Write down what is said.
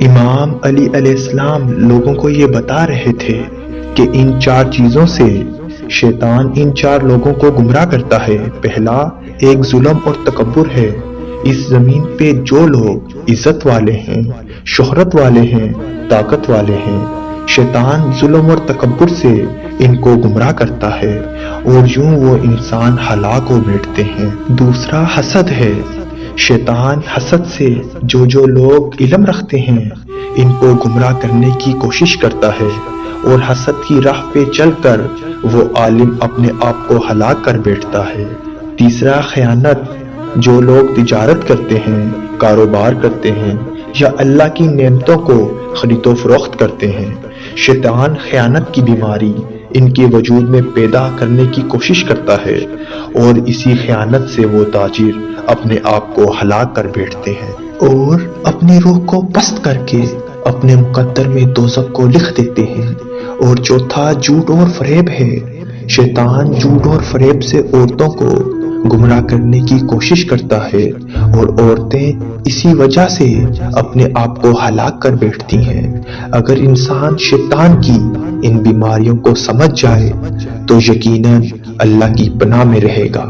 امام علی علیہ السلام لوگوں کو یہ بتا رہے تھے کہ ان 4 چیزوں سے شیطان ان 4 لوگوں کو گمراہ کرتا ہے۔ پہلا ایک ظلم اور تکبر ہے۔ اس زمین پہ جو لوگ عزت والے ہیں، شہرت والے ہیں، طاقت والے ہیں، شیطان ظلم اور تکبر سے ان کو گمراہ کرتا ہے اور یوں وہ انسان ہلاک ہو بیٹھتے ہیں۔ دوسرا حسد ہے۔ شیطان حسد سے جو لوگ علم رکھتے ہیں ان کو گمراہ کرنے کی کوشش کرتا ہے اور حسد کی راہ پہ چل کر وہ عالم اپنے آپ کو ہلاک کر بیٹھتا ہے۔ تیسرا خیانت۔ جو لوگ تجارت کرتے ہیں، کاروبار کرتے ہیں یا اللہ کی نعمتوں کو خرید و فروخت کرتے ہیں، شیطان خیانت کی بیماری ان کے وجود میں پیدا کرنے کی کوشش کرتا ہے اور اسی خیانت سے وہ تاجر اپنے آپ کو ہلاک کر بیٹھتے ہیں اور اپنی روح کو پست کر کے اپنے مقدر میں دوزخ کو لکھ دیتے ہیں۔ اور چوتھا جھوٹ اور فریب ہے۔ شیطان جھوٹ اور فریب سے عورتوں کو گمراہ کرنے کی کوشش کرتا ہے اور عورتیں اسی وجہ سے اپنے آپ کو ہلاک کر بیٹھتی ہیں۔ اگر انسان شیطان کی ان بیماریوں کو سمجھ جائے تو یقیناً اللہ کی پناہ میں رہے گا۔